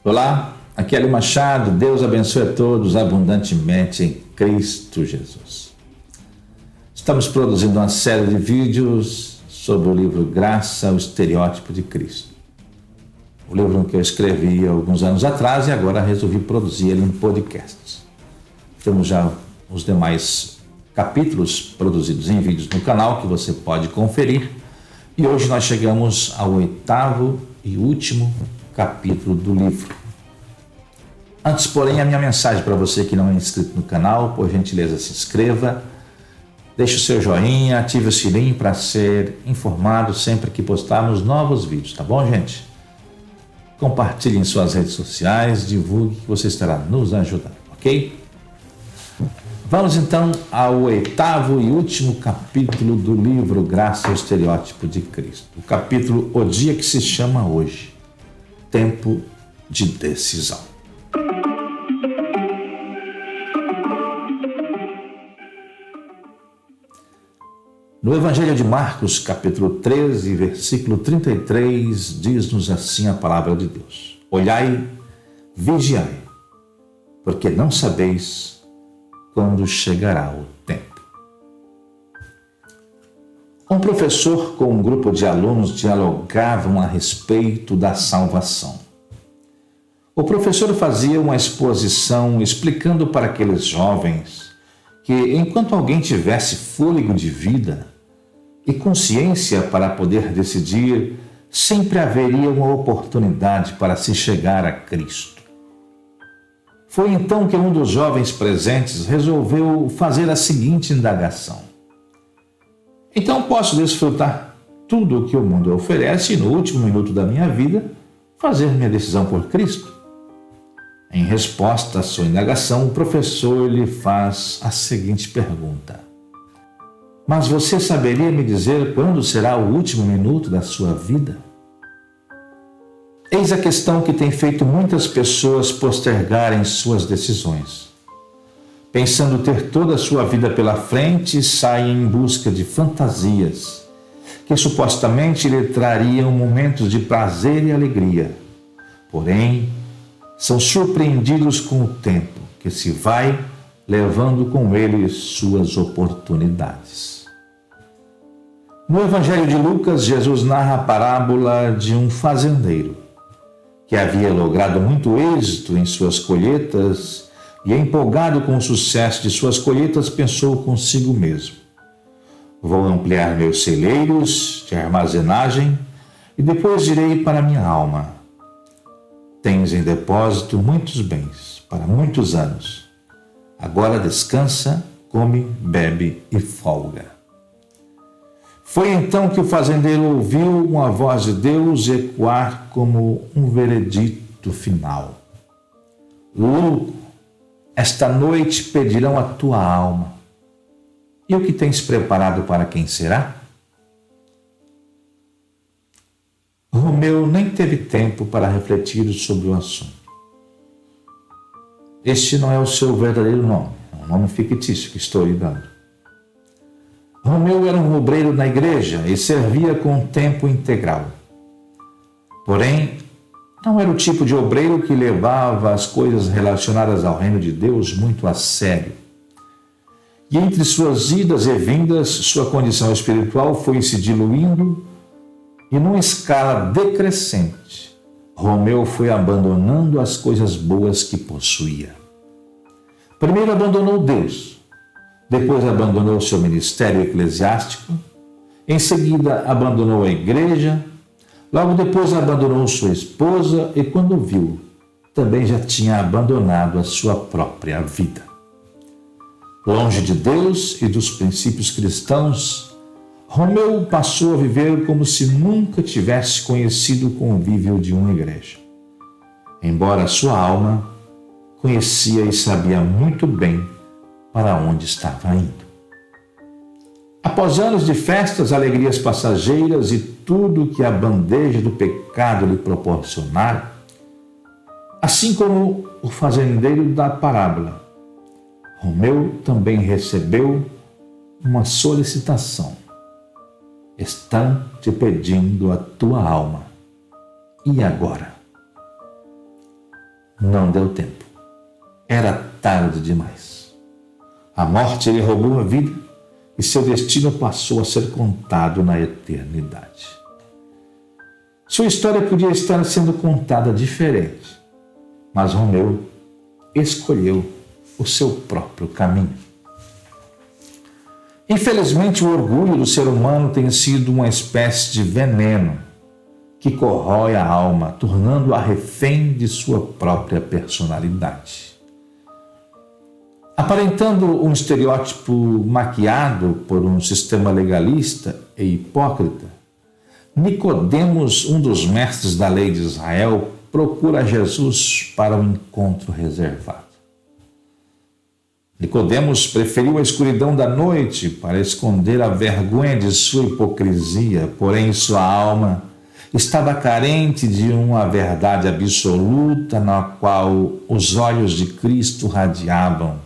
Olá, aqui é Hélio Machado. Deus abençoe a todos abundantemente em Cristo Jesus. Estamos produzindo uma série de vídeos sobre o livro Graça, o Estereótipo de Cristo. O livro que eu escrevi há alguns anos atrás e agora resolvi produzir ele em podcasts. Temos já os demais capítulos produzidos em vídeos no canal que você pode conferir. E hoje nós chegamos ao 8º e último capítulo do livro. Antes, porém, a minha mensagem para você que não é inscrito no canal, por gentileza se inscreva, deixe o seu joinha, ative o sininho para ser informado sempre que postarmos novos vídeos, tá bom, gente? Compartilhe em suas redes sociais, divulgue que você estará nos ajudando, ok? Vamos então ao 8º e último capítulo do livro Graça, o Estereótipo de Cristo. O capítulo O Dia que se chama Hoje. Tempo de decisão. No Evangelho de Marcos, capítulo 13, versículo 33, diz-nos assim a palavra de Deus: Olhai, vigiai, porque não sabeis quando chegará o tempo. Um professor com um grupo de alunos dialogavam a respeito da salvação. O professor fazia uma exposição explicando para aqueles jovens que, enquanto alguém tivesse fôlego de vida e consciência para poder decidir, sempre haveria uma oportunidade para se chegar a Cristo. Foi então que um dos jovens presentes resolveu fazer a seguinte indagação: então posso desfrutar tudo o que o mundo oferece e no último minuto da minha vida fazer minha decisão por Cristo? Em resposta à sua indagação, o professor lhe faz a seguinte pergunta: mas você saberia me dizer quando será o último minuto da sua vida? Eis a questão que tem feito muitas pessoas postergarem suas decisões. Pensando ter toda a sua vida pela frente, saem em busca de fantasias que supostamente lhe trariam momentos de prazer e alegria. Porém, são surpreendidos com o tempo que se vai, levando com ele suas oportunidades. No Evangelho de Lucas, Jesus narra a parábola de um fazendeiro que havia logrado muito êxito em suas colheitas e, empolgado com o sucesso de suas colheitas, pensou consigo mesmo: vou ampliar meus celeiros de armazenagem e depois direi para minha alma: tens em depósito muitos bens para muitos anos. Agora descansa, come, bebe e folga. Foi então que o fazendeiro ouviu uma voz de Deus ecoar como um veredito final: louco, esta noite pedirão a tua alma. E o que tens preparado para quem será? Romeu nem teve tempo para refletir sobre o assunto. Este não é o seu verdadeiro nome, é um nome fictício que estou lhe dando. Romeu era um obreiro na igreja e servia com tempo integral. Porém, não era o tipo de obreiro que levava as coisas relacionadas ao reino de Deus muito a sério. E entre suas idas e vindas, sua condição espiritual foi se diluindo e, numa escala decrescente, Romeu foi abandonando as coisas boas que possuía. Primeiro abandonou Deus, depois abandonou seu ministério eclesiástico, em seguida abandonou a igreja, logo depois abandonou sua esposa e, quando viu, também já tinha abandonado a sua própria vida. Longe de Deus e dos princípios cristãos, Romeu passou a viver como se nunca tivesse conhecido o convívio de uma igreja, embora sua alma conhecia e sabia muito bem para onde estava indo. Após anos de festas, alegrias passageiras e tudo que a bandeja do pecado lhe proporcionara, assim como o fazendeiro da parábola, Romeu também recebeu uma solicitação: estão te pedindo a tua alma. E agora? não deu tempo. Era tarde demais. A morte lhe roubou a vida e seu destino passou a ser contado na eternidade. Sua história podia estar sendo contada diferente, mas Romeu escolheu o seu próprio caminho. Infelizmente, o orgulho do ser humano tem sido uma espécie de veneno que corrói a alma, tornando-a refém de sua própria personalidade. Aparentando um estereótipo maquiado por um sistema legalista e hipócrita, Nicodemos, um dos mestres da lei de Israel, procura Jesus para um encontro reservado. Nicodemos preferiu a escuridão da noite para esconder a vergonha de sua hipocrisia, porém sua alma estava carente de uma verdade absoluta na qual os olhos de Cristo radiavam,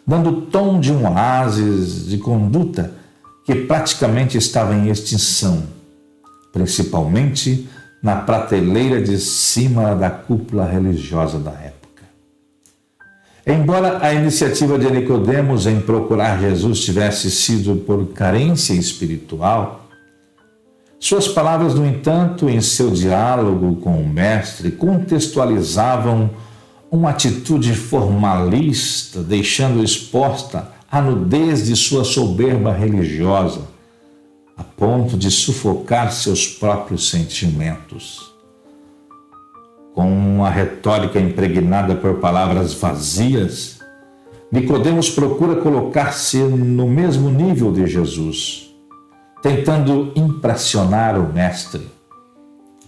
dando tom de um oásis de conduta que praticamente estava em extinção, principalmente na prateleira de cima da cúpula religiosa da época. Embora a iniciativa de Nicodemos em procurar Jesus tivesse sido por carência espiritual, suas palavras, no entanto, em seu diálogo com o Mestre, contextualizavam uma atitude formalista, deixando exposta a nudez de sua soberba religiosa, a ponto de sufocar seus próprios sentimentos. Com uma retórica impregnada por palavras vazias, Nicodemos procura colocar-se no mesmo nível de Jesus, tentando impressionar o Mestre.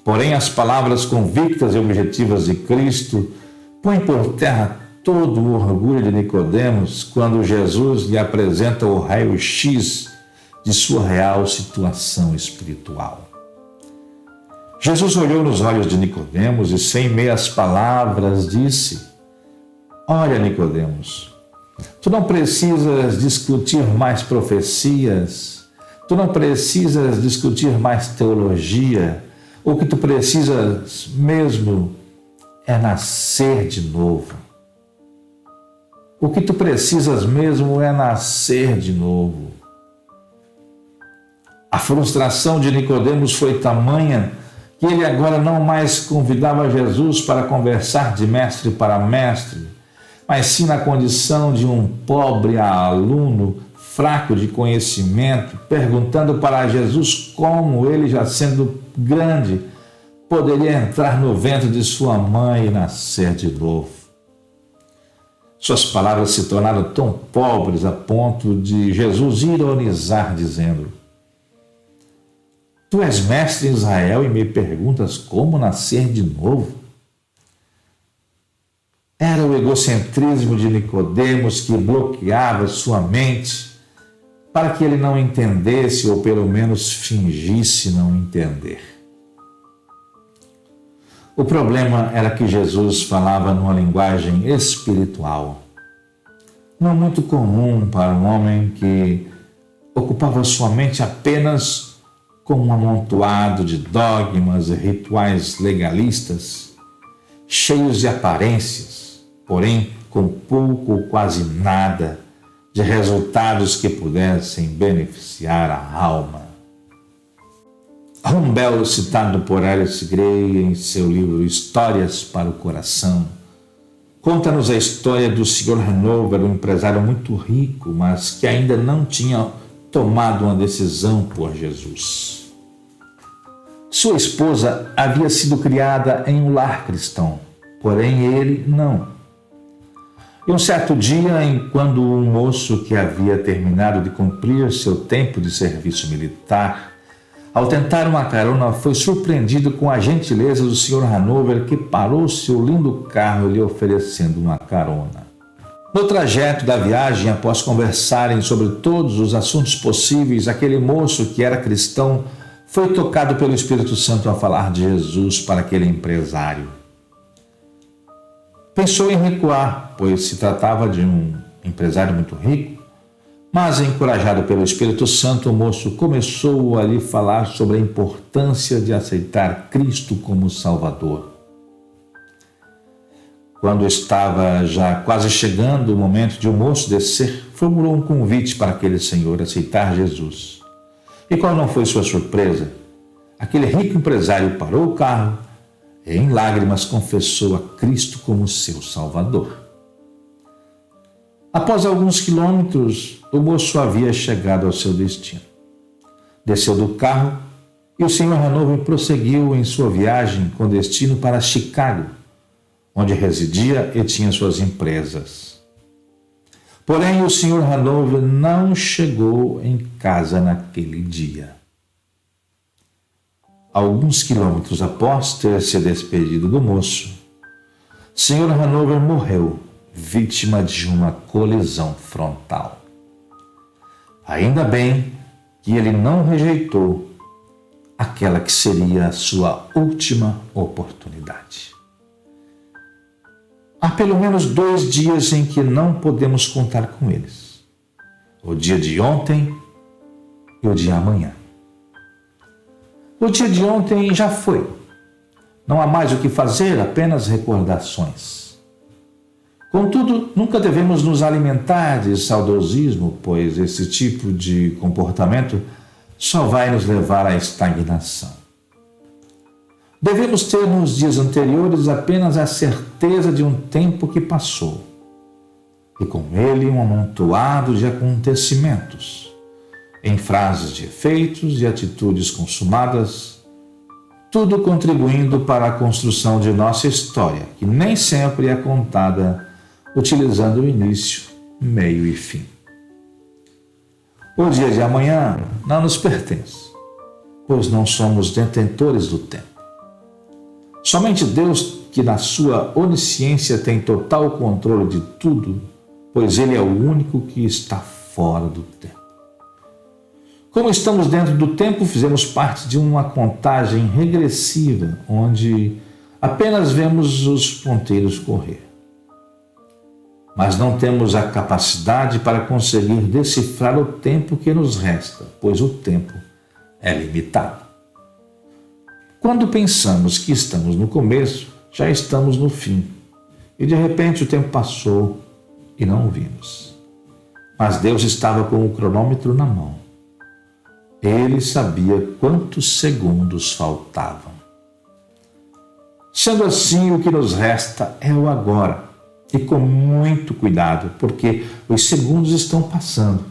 Porém, as palavras convictas e objetivas de Cristo põem por terra todo o orgulho de Nicodemos quando Jesus lhe apresenta o raio-x de sua real situação espiritual. Jesus olhou nos olhos de Nicodemos e, sem meias palavras, disse: Olha, Nicodemos, tu não precisas discutir mais profecias, tu não precisas discutir mais teologia, o que tu precisas mesmo é nascer de novo. O que tu precisas mesmo é nascer de novo. A frustração de Nicodemos foi tamanha que ele agora não mais convidava Jesus para conversar de mestre para mestre, mas sim na condição de um pobre aluno fraco de conhecimento, perguntando para Jesus como ele, já sendo grande, poderia entrar no ventre de sua mãe e nascer de novo. Suas palavras se tornaram tão pobres a ponto de Jesus ironizar, dizendo: Tu és mestre em Israel e me perguntas como nascer de novo? Era o egocentrismo de Nicodemos que bloqueava sua mente para que ele não entendesse ou pelo menos fingisse não entender. O problema era que Jesus falava numa linguagem espiritual, não muito comum para um homem que ocupava sua mente apenas com um amontoado de dogmas e rituais legalistas, cheios de aparências, porém com pouco ou quase nada de resultados que pudessem beneficiar a alma. Humberto, citado por Alice Gray em seu livro Histórias para o Coração, conta-nos a história do Sr. Hanover, um empresário muito rico, mas que ainda não tinha tomado uma decisão por Jesus. Sua esposa havia sido criada em um lar cristão, porém ele não. E um certo dia, quando um moço que havia terminado de cumprir seu tempo de serviço militar, ao tentar uma carona, foi surpreendido com a gentileza do Sr. Hanover, que parou seu lindo carro lhe oferecendo uma carona. No trajeto da viagem, após conversarem sobre todos os assuntos possíveis, aquele moço que era cristão foi tocado pelo Espírito Santo a falar de Jesus para aquele empresário. Pensou em recuar, pois se tratava de um empresário muito rico, mas encorajado pelo Espírito Santo, o moço começou a lhe falar sobre a importância de aceitar Cristo como Salvador. Quando estava já quase chegando o momento de o moço descer, formulou um convite para aquele senhor aceitar Jesus. E qual não foi sua surpresa? Aquele rico empresário parou o carro e, em lágrimas, confessou a Cristo como seu Salvador. Após alguns quilômetros, o moço havia chegado ao seu destino. Desceu do carro e o Sr. Hanover prosseguiu em sua viagem com destino para Chicago, onde residia e tinha suas empresas. Porém, o Sr. Hanover não chegou em casa naquele dia. Alguns quilômetros após ter se despedido do moço, Sr. Hanover morreu, vítima de uma colisão frontal. Ainda bem que ele não rejeitou aquela que seria a sua última oportunidade. Há pelo menos 2 dias em que não podemos contar com eles: o dia de ontem e o dia amanhã. O dia de ontem já foi. Não há mais o que fazer, apenas recordações. Contudo, nunca devemos nos alimentar de saudosismo, pois esse tipo de comportamento só vai nos levar à estagnação. Devemos ter nos dias anteriores apenas a certeza de um tempo que passou, e com ele um amontoado de acontecimentos, em frases de efeitos e atitudes consumadas, tudo contribuindo para a construção de nossa história, que nem sempre é contada utilizando o início, meio e fim. O dia de amanhã não nos pertence, pois não somos detentores do tempo. Somente Deus, que na sua onisciência tem total controle de tudo, pois Ele é o único que está fora do tempo. Como estamos dentro do tempo, fizemos parte de uma contagem regressiva, onde apenas vemos os ponteiros correr. Mas não temos a capacidade para conseguir decifrar o tempo que nos resta, pois o tempo é limitado. Quando pensamos que estamos no começo, já estamos no fim, e de repente o tempo passou e não o vimos. Mas Deus estava com o cronômetro na mão. Ele sabia quantos segundos faltavam. Sendo assim, o que nos resta é o agora, e com muito cuidado, porque os segundos estão passando.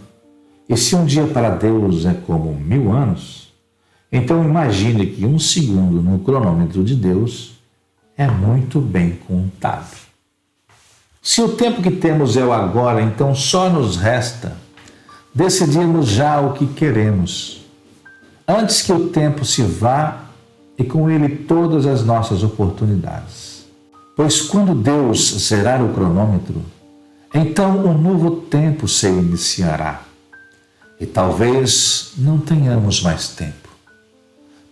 E se um dia para Deus é como 1000 anos, então imagine que 1 segundo no cronômetro de Deus é muito bem contado. Se o tempo que temos é o agora, então só nos resta decidirmos já o que queremos, antes que o tempo se vá e com ele todas as nossas oportunidades. Pois quando Deus zerar o cronômetro, então um novo tempo se iniciará. E talvez não tenhamos mais tempo,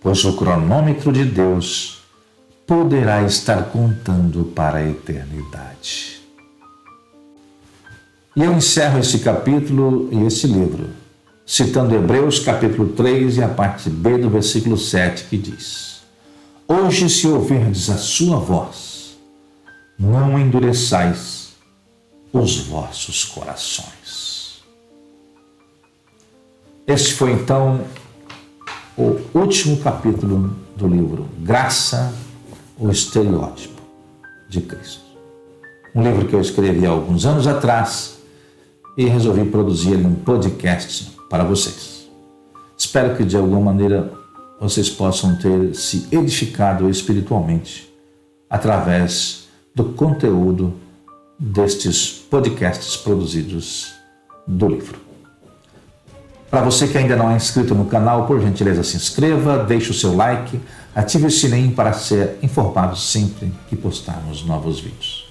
pois o cronômetro de Deus poderá estar contando para a eternidade. E eu encerro esse capítulo e esse livro, citando Hebreus capítulo 3 e a parte B do versículo 7, que diz: Hoje, se ouvirdes a sua voz, não endureçais os vossos corações. Este foi então o último capítulo do livro Graça, o Estereótipo de Cristo. Um livro que eu escrevi há alguns anos atrás e resolvi produzir um podcast para vocês. Espero que de alguma maneira vocês possam ter se edificado espiritualmente através do conteúdo destes podcasts produzidos do livro. Para você que ainda não é inscrito no canal, por gentileza se inscreva, deixe o seu like, ative o sininho para ser informado sempre que postarmos novos vídeos.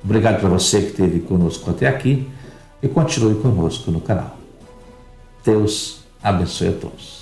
Obrigado para você que esteve conosco até aqui e continue conosco no canal. Deus abençoe a todos.